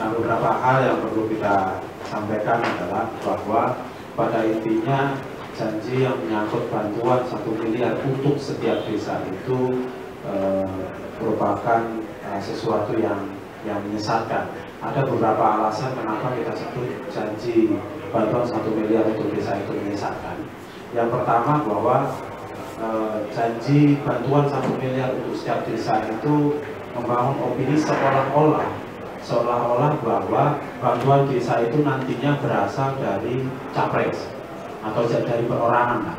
Nah, beberapa hal yang perlu kita sampaikan adalah bahwa pada intinya janji yang menyangkut bantuan 1 miliar untuk setiap desa itu merupakan sesuatu yang menyesatkan. Ada beberapa alasan kenapa kita sebut janji bantuan 1 miliar untuk desa itu menyesatkan. Yang pertama bahwa janji bantuan 1 miliar untuk setiap desa itu membangun opini seolah-olah bahwa bantuan desa itu nantinya berasal dari capres atau dari perorangan.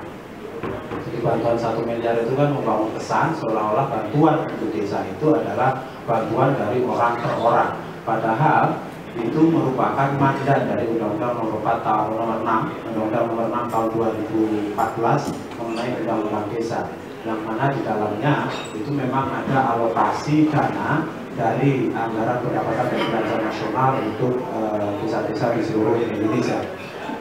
Jadi bantuan 1 miliar itu kan membangun kesan seolah-olah bantuan untuk desa itu adalah bantuan dari orang per orang. Padahal itu merupakan mandat dari Undang-Undang Nomor 4 Tahun Nomor 6, Undang-Undang Nomor 6 Tahun 2014 mengenai Undang-Undang Desa, yang mana di dalamnya itu memang ada alokasi dana dari anggaran pendapatan dan belanja nasional untuk desa-desa di seluruh Indonesia.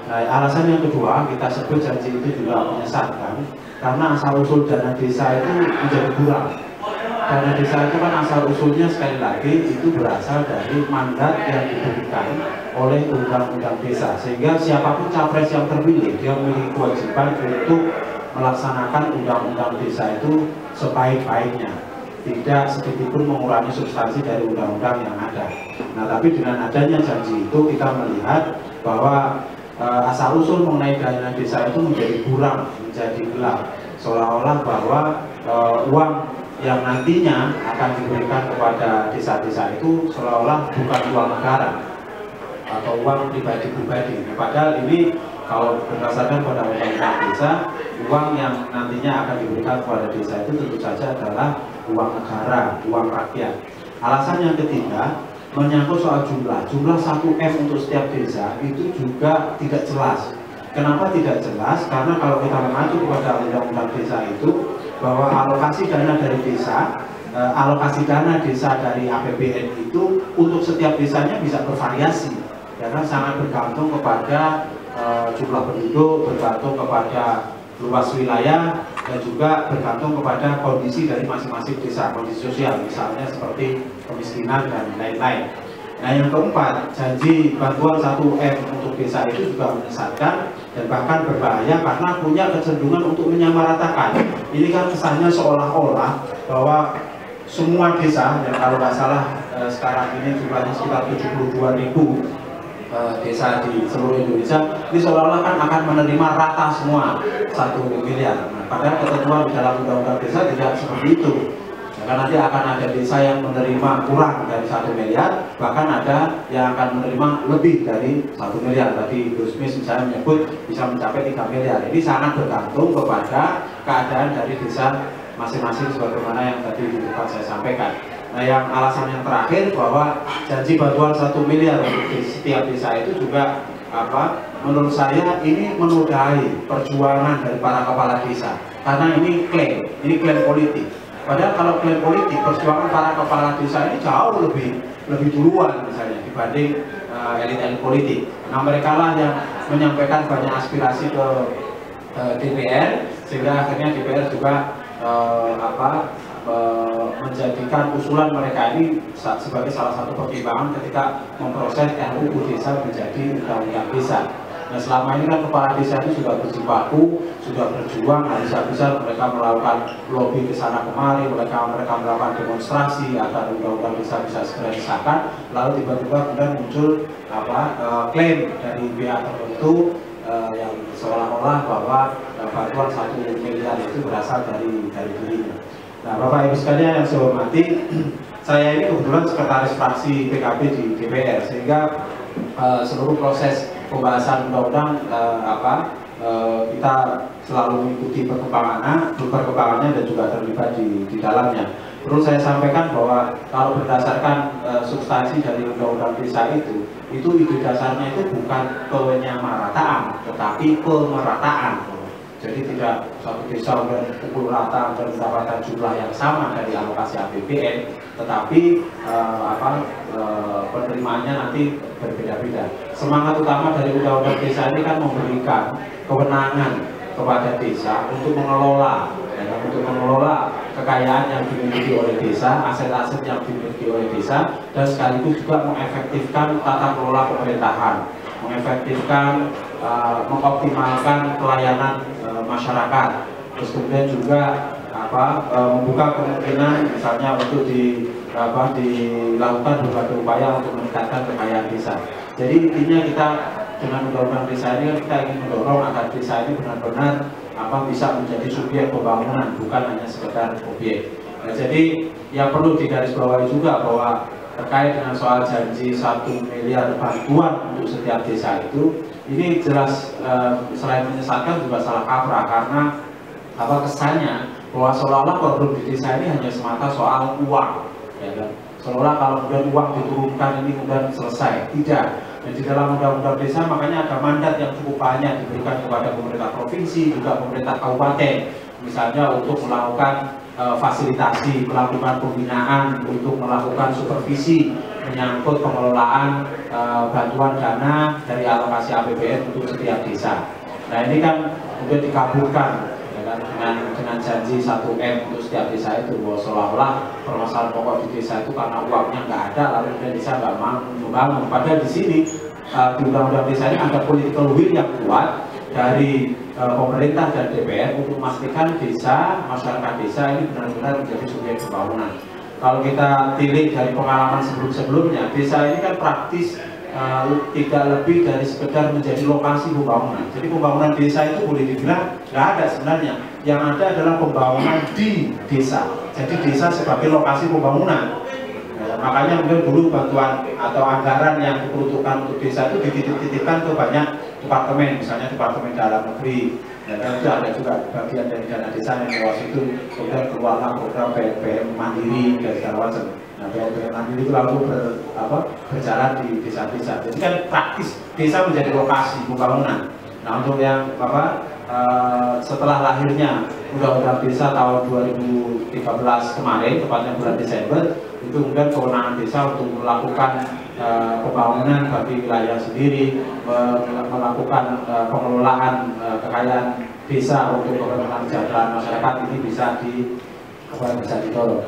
Nah, alasan yang kedua kita sebut janji itu juga menyesatkan karena asal-usul dana desa itu menjadi kurang. Dana desa itu kan asal-usulnya sekali lagi itu berasal dari mandat yang diberikan oleh Undang-Undang Desa, sehingga siapapun capres yang terpilih dia memiliki kewajiban untuk melaksanakan Undang-Undang Desa itu sebaik-baiknya, tidak sedikitpun mengurangi substansi dari undang-undang yang ada. Nah, tapi dengan adanya janji itu kita melihat bahwa asal-usul mengenai dana desa itu menjadi kurang, menjadi gelap, seolah-olah bahwa uang yang nantinya akan diberikan kepada desa-desa itu seolah-olah bukan uang negara atau uang pribadi-pribadi. Padahal ini kalau berdasarkan pada undang-undang desa, uang yang nantinya akan diberikan kepada desa itu tentu saja adalah uang negara, uang rakyat. Alasan yang ketiga menyangkut soal jumlah 1M untuk setiap desa itu juga tidak jelas. Kenapa tidak jelas? Karena kalau kita mengacu kepada undang-undang desa itu bahwa alokasi dana dari desa, alokasi dana desa dari APBN itu untuk setiap desanya bisa bervariasi, karena sangat bergantung kepada jumlah penduduk, bergantung kepada luas wilayah, dan juga bergantung kepada kondisi dari masing-masing desa, kondisi sosial, misalnya seperti kemiskinan dan lain-lain. Nah, yang keempat, janji bantuan 1M untuk desa itu juga menyesatkan dan bahkan berbahaya karena punya kecenderungan untuk menyamaratakan. Ini kan kesannya seolah-olah bahwa semua desa, dan kalau nggak salah sekarang ini jumlahnya sekitar 72.000 desa di seluruh Indonesia, ini seolah-olah kan akan menerima rata semua 1 miliar. Nah, padahal ketentuan di dalam undang-undang desa tidak seperti itu. Karena nanti akan ada desa yang menerima kurang dari 1 miliar, bahkan ada yang akan menerima lebih dari 1 miliar. Tadi Gusmis misalnya menyebut bisa mencapai 3 miliar. Ini sangat bergantung kepada keadaan dari desa masing-masing sebagaimana yang tadi saya sampaikan. Nah, yang alasan yang terakhir bahwa janji bantuan 1 miliar untuk setiap desa itu juga menurut saya ini menodai perjuangan dari para kepala desa, karena ini klaim politik. Padahal kalau klaim politik, perjuangan para kepala desa ini jauh lebih duluan misalnya dibanding elit-elit politik. Nah, mereka lah yang menyampaikan banyak aspirasi ke DPR, sehingga akhirnya DPR juga menjadikan usulan mereka ini sebagai salah satu pertimbangan ketika memproses RUU Desa menjadi undang-undang desa. Nah, selama ini kan kepala desa ini sudah berjibaku, sudah berjuang habis-habisan, mereka melakukan lobby ke sana kemari, mereka melakukan demonstrasi agar undang-undang desa bisa segera disahkan. Lalu tiba-tiba kemudian muncul klaim dari pihak tertentu yang seolah-olah bahwa bantuan 1 miliar itu berasal dari dirinya. Nah, Bapak Ibu sekalian yang saya hormati, saya ini kebetulan sekretaris fraksi PKB di DPR, sehingga seluruh proses pembahasan undang-undang kita selalu mengikuti perkembangannya dan juga terlibat di dalamnya. Perlu saya sampaikan bahwa kalau berdasarkan substansi dari undang-undang desa itu ide dasarnya itu bukan penyamarataan, tetapi pemerataan. Jadi tidak satu desa pukul rata dan mendapatkan jumlah yang sama dari alokasi APBN, tetapi penerimaannya nanti berbeda-beda. Semangat utama dari undang-undang desa ini kan memberikan kewenangan kepada desa untuk mengelola kekayaan yang dimiliki oleh desa, aset-aset yang dimiliki oleh desa, dan sekaligus juga mengefektifkan tata kelola pemerintahan, mengefektifkan, mengoptimalkan pelayanan masyarakat, terus kemudian juga membuka kemungkinan misalnya untuk dilakukan berbagai upaya untuk meningkatkan kekayaan desa. Jadi intinya kita dengan undang-undang desa ini kita ingin mendorong agar desa ini benar-benar bisa menjadi subjek pembangunan, bukan hanya sekedar objek. Nah, jadi yang perlu digarisbawahi juga bahwa terkait dengan soal janji 1 miliar bantuan untuk setiap desa itu, ini jelas selain menyesatkan juga salah kaprah, karena kesannya bahwa seolah-olah problem di desa ini hanya semata soal uang, ya kan? Seolah kalau kemudian uang diturunkan ini kemudian selesai. Tidak. Dan di dalam undang-undang desa makanya ada mandat yang cukup banyak diberikan kepada pemerintah provinsi, juga pemerintah kabupaten, misalnya untuk melakukan fasilitasi, melakukan pembinaan, untuk melakukan supervisi menyangkut pengelolaan bantuan dana dari alokasi APBN untuk setiap desa. Nah ini kan kemudian dikabulkan dengan janji 1M untuk setiap desa itu, bahwa seolah-olah permasalahan pokok di desa itu karena uangnya nggak ada lalu kemudian desa nggak mau membangun. Padahal di sini di undang-undang desa ini ada political will yang kuat dari pemerintah dan DPR untuk memastikan desa, masyarakat desa ini benar-benar menjadi subjek pembangunan. Kalau kita tilik dari pengalaman sebelum-sebelumnya, desa ini kan praktis tidak lebih dari sekedar menjadi lokasi pembangunan. Jadi pembangunan desa itu boleh dibilang nggak ada sebenarnya. Yang ada adalah pembangunan di desa. Jadi desa sebagai lokasi pembangunan. Makanya mungkin dulu bantuan atau anggaran yang diperuntukkan untuk desa itu dititip-titipkan ke banyak departemen, misalnya departemen dalam negeri. Dan itu ada juga bagian dari dana desa yang luas itu, kemudian keluarlah program PNPM mandiri dan segala macam. Nah, PNPM mandiri itu lalu berjalan di desa-desa. Jadi kan praktis desa menjadi lokasi pembangunan. Nah, untuk yang setelah lahirnya Undang-Undang Desa tahun 2013 kemarin, tepatnya bulan Desember, itu kemudian kewenangan desa untuk melakukan pembangunan bagi wilayah sendiri, melakukan pengelolaan kekayaan desa untuk kepentingan kesejahteraan masyarakat ini bisa didorong.